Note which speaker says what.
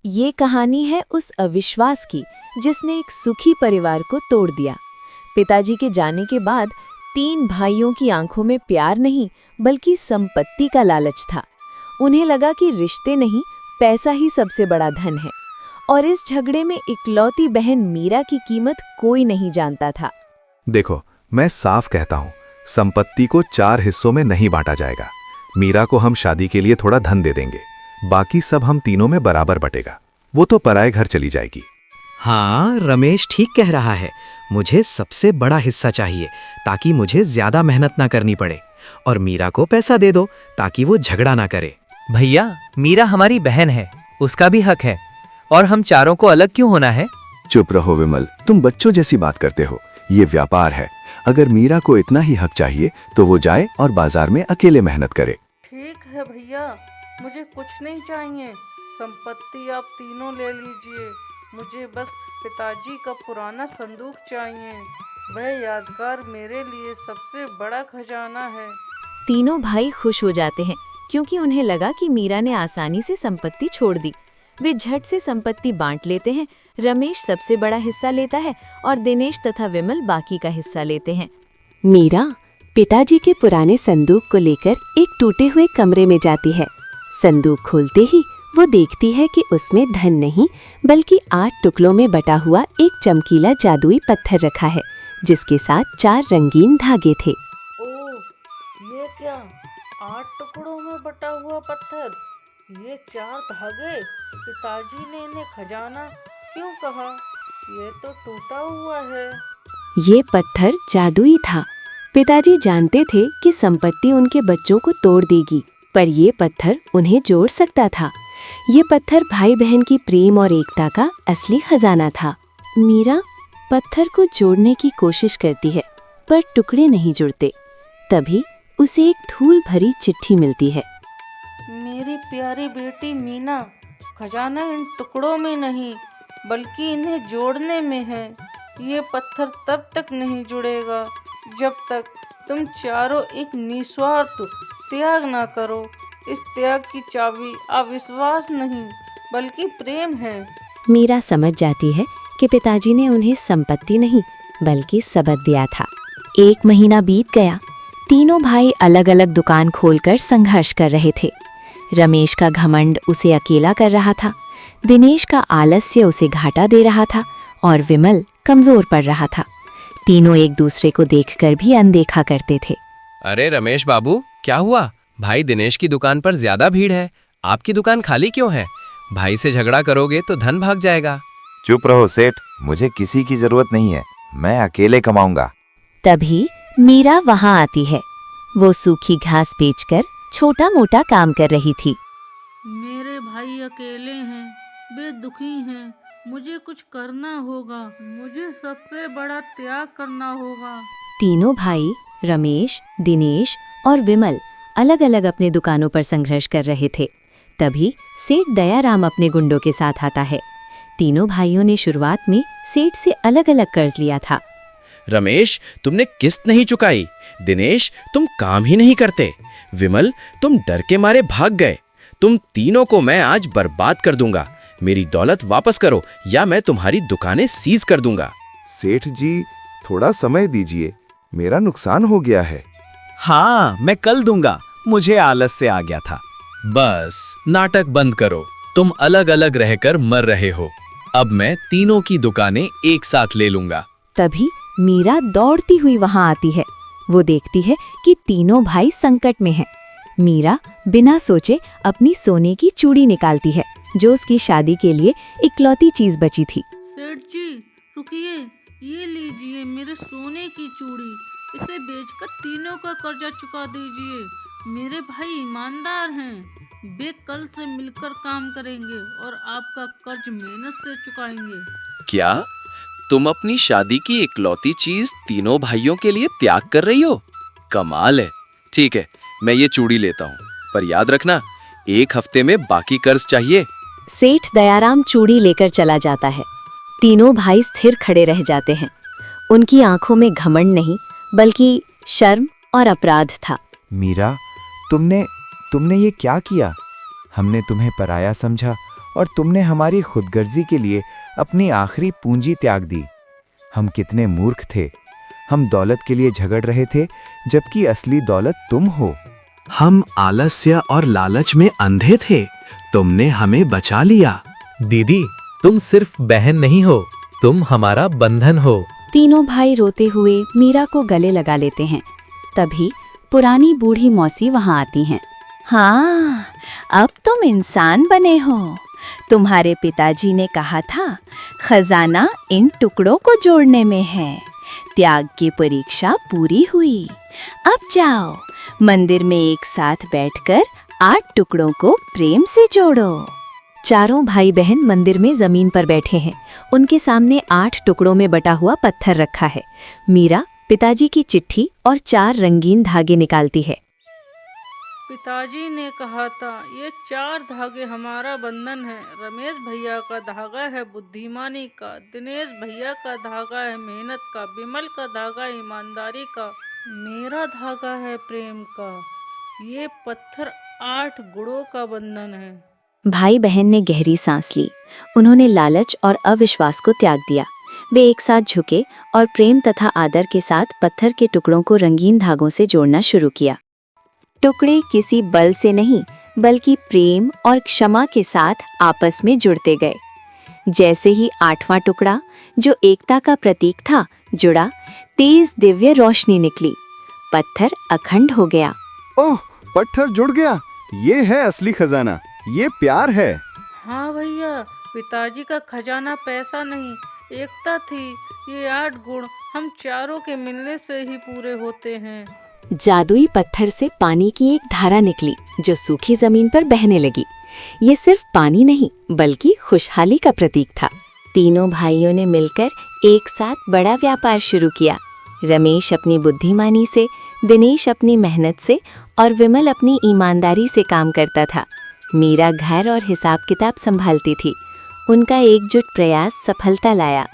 Speaker 1: ये कहानी है उस अविश्वास की जिसने एक सुखी परिवार को तोड़ दिया। पिताजी के जाने के बाद 3 भाइयों की आंखों में प्यार नहीं बल्कि संपत्ति का लालच था। उन्हें लगा कि रिश्ते नहीं, पैसा ही सबसे बड़ा धन है। और इस झगड़े में इकलौती बहन मीरा की कीमत कोई नहीं जानता था।
Speaker 2: देखो, मैं साफ कहता हूँ, संपत्ति को 4 हिस्सों में नहीं बांटा जाएगा। मीरा को हम शादी के लिए थोड़ा धन दे देंगे, बाकी सब हम तीनों में बराबर बटेगा। वो तो पराए घर चली जाएगी।
Speaker 3: हाँ, रमेश ठीक कह रहा है। मुझे सबसे बड़ा हिस्सा चाहिए ताकि मुझे ज्यादा मेहनत ना करनी पड़े, और मीरा को पैसा दे दो ताकि वो झगड़ा ना करे।
Speaker 4: भैया, मीरा हमारी बहन है, उसका भी हक है। और हम चारों को अलग क्यों होना है?
Speaker 5: चुप रहो विमल, तुम बच्चों जैसी बात करते हो। ये व्यापार है। अगर मीरा को इतना ही हक चाहिए तो वो जाए और बाजार में अकेले मेहनत करे।
Speaker 6: ठीक है भैया, मुझे कुछ नहीं चाहिए। संपत्ति आप तीनों ले लीजिए। मुझे बस पिताजी का पुराना संदूक चाहिए। वह यादगार मेरे लिए सबसे बड़ा खजाना है।
Speaker 1: तीनों भाई खुश हो जाते हैं क्योंकि उन्हें लगा कि मीरा ने आसानी से संपत्ति छोड़ दी। वे झट से संपत्ति बांट लेते हैं। रमेश सबसे बड़ा हिस्सा लेता है और दिनेश तथा विमल बाकी का हिस्सा लेते हैं।
Speaker 7: मीरा पिताजी के पुराने संदूक को लेकर एक टूटे हुए कमरे में जाती है। संदूक खोलते ही वो देखती है कि उसमें धन नहीं बल्कि 8 टुकड़ों में बटा हुआ एक चमकीला जादुई पत्थर रखा है, जिसके साथ 4 रंगीन धागे थे।
Speaker 6: ओह, ये क्या? 8 टुकड़ों में बटा हुआ पत्थर, ये 4 धागे। पिताजी ने इन्हें खजाना क्यों कहा? ये तो टूटा हुआ है।
Speaker 7: ये पत्थर जादुई था। पिताजी जानते थे कि संपत्ति उनके बच्चों को तोड़ देगी, पर ये पत्थर उन्हें जोड़ सकता था। ये पत्थर भाई बहन की प्रेम और एकता का असली खजाना था। मीरा पत्थर को जोड़ने की कोशिश करती है, पर टुकड़े नहीं जुड़ते। तभी उसे एक धूल भरी चिट्ठी मिलती है।
Speaker 6: मेरी प्यारी बेटी मीना, खजाना इन टुकड़ों में नहीं बल्कि इन्हें जोड़ने में है। ये पत्थर तब तक नहीं जुड़ेगा जब तक तुम चारों एक निस्वार्थ त्याग ना करो। इस त्याग की चाबी अविश्वास नहीं बल्कि प्रेम है।
Speaker 7: मीरा समझ जाती है कि पिताजी ने उन्हें संपत्ति नहीं बल्कि सबक दिया था। 1 महीना बीत गया। तीनों भाई अलग अलग दुकान खोलकर संघर्ष कर रहे थे। रमेश का घमंड उसे अकेला कर रहा था, दिनेश का आलस्य उसे घाटा दे रहा था और विमल कमजोर पड़ रहा था। तीनों एक दूसरे को देखकर भी अनदेखा करते थे।
Speaker 8: अरे रमेश बाबू, क्या हुआ? भाई दिनेश की दुकान पर ज्यादा भीड़ है, आपकी दुकान खाली क्यों है? भाई से झगड़ा करोगे तो धन भाग जाएगा।
Speaker 9: चुप रहो सेठ, मुझे किसी की जरूरत नहीं है, मैं अकेले कमाऊंगा।
Speaker 7: तभी मीरा वहां आती है। वो सूखी घास बेचकर छोटा मोटा काम कर रही थी।
Speaker 6: मेरे भाई अकेले हैं, वे दुखी हैं। मुझे कुछ करना होगा। मुझे सबसे बड़ा त्याग करना होगा।
Speaker 7: तीनों भाई रमेश, दिनेश और विमल अलग अलग अपने दुकानों पर संघर्ष कर रहे थे। तभी सेठ दयाराम अपने गुंडों के साथ आता है। तीनों भाइयों ने शुरुआत में सेठ से अलग अलग कर्ज लिया था।
Speaker 8: रमेश, तुमने किस्त नहीं चुकाई। दिनेश, तुम काम ही नहीं करते। विमल, तुम डर के मारे भाग गए। तुम तीनों को मैं आज बर्बाद कर दूंगा। मेरी दौलत वापस करो या मैं तुम्हारी दुकानें सीज कर दूंगा।
Speaker 5: सेठ जी, थोड़ा समय दीजिए, मेरा नुकसान हो गया है।
Speaker 3: हाँ, मैं कल दूंगा, मुझे आलस्य आ गया था।
Speaker 8: बस नाटक बंद करो। तुम अलग अलग रहकर मर रहे हो। अब मैं तीनों की दुकानें एक साथ ले लूंगा।
Speaker 7: तभी मीरा दौड़ती हुई वहां आती है। वो देखती है कि तीनों भाई संकट में हैं। मीरा बिना सोचे अपनी सोने की चूड़ी निकालती है, जो उसकी शादी के लिए इकलौती चीज बची थी।
Speaker 6: सेठ जी रुकिए, ये लीजिए मेरे सोने की चूड़ी। इसे बेचकर तीनों का कर्जा चुका दीजिए। मेरे भाई ईमानदार हैं, वे कल से मिलकर काम करेंगे और आपका कर्ज मेहनत से चुकाएंगे।
Speaker 8: क्या तुम अपनी शादी की इकलौती चीज तीनों भाइयों के लिए त्याग कर रही हो? कमाल है। ठीक है, मैं ये चूड़ी लेता हूँ, पर याद रखना 1 हफ्ते में बाकी कर्ज चाहिए।
Speaker 7: सेठ दयाराम चूड़ी लेकर चला जाता है। तीनों भाई स्थिर खड़े रह जाते हैं। उनकी आंखों में घमंड नहीं बल्कि शर्म और अपराध था।
Speaker 9: मीरा, तुमने ये क्या किया? हमने तुम्हें पराया समझा
Speaker 10: और तुमने हमारी खुदगर्जी के लिए अपनी आखिरी पूंजी त्याग दी। हम कितने मूर्ख थे। हम दौलत के लिए झगड़ रहे थे, जबकि असली दौलत तुम हो।
Speaker 2: हम आलस्य और लालच में अंधे थे, तुमने हमें बचा लिया।
Speaker 4: दीदी, तुम सिर्फ बहन नहीं हो, तुम हमारा बंधन हो।
Speaker 7: तीनों भाई रोते हुए मीरा को गले लगा लेते हैं। तभी पुरानी बूढ़ी मौसी वहां आती हैं। हाँ, अब तुम इंसान बने हो। तुम्हारे पिताजी ने कहा था, खजाना इन टुकड़ों को जोड़ने में है। त्याग की परीक्षा पूरी हुई। अब जाओ, मंदिर में एक साथ बैठकर 8 टुकड़ों को प्रेम से जोड़ो।
Speaker 1: चारों भाई बहन मंदिर में जमीन पर बैठे हैं। उनके सामने 8 टुकड़ों में बटा हुआ पत्थर रखा है। मीरा पिताजी की चिट्ठी और 4 रंगीन धागे निकालती है।
Speaker 6: पिताजी ने कहा था, ये 4 धागे हमारा बंधन है। रमेश भैया का धागा है बुद्धिमानी का, दिनेश भैया का धागा है मेहनत का, विमल का धागा ईमानदारी का, मेरा धागा है प्रेम का। ये पत्थर 8 गुणों का बंधन है।
Speaker 1: भाई बहन ने गहरी सांस ली। उन्होंने लालच और अविश्वास को त्याग दिया। वे एक साथ झुके और प्रेम तथा आदर के साथ पत्थर के टुकड़ों को रंगीन धागों से जोड़ना शुरू किया। टुकड़े किसी बल से नहीं, बल्कि प्रेम और क्षमा के साथ आपस में जुड़ते गए। जैसे ही 8वां टुकड़ा, जो एकता का प्रतीक था, जुड़ा, तेज दिव्य रोशनी निकली। पत्थर अखंड हो गया।
Speaker 5: ओह, पत्थर जुड़ गया। ये है असली खजाना, ये प्यार है।
Speaker 6: हाँ भैया, पिताजी का खजाना पैसा नहीं, एकता थी। ये 8 गुण हम चारों के मिलने से ही पूरे होते हैं।
Speaker 1: जादुई पत्थर से पानी की एक धारा निकली, जो सूखी जमीन पर बहने लगी। ये सिर्फ पानी नहीं, बल्कि खुशहाली का प्रतीक था। तीनों भाइयों ने मिलकर एक साथ बड़ा व्यापार शुरू किया। रमेश अपनी बुद्धिमानी से, दिनेश अपनी मेहनत से और विमल अपनी ईमानदारी से काम करता था। मीरा घर और हिसाब किताब संभालती थी। उनका एकजुट प्रयास सफलता लाया।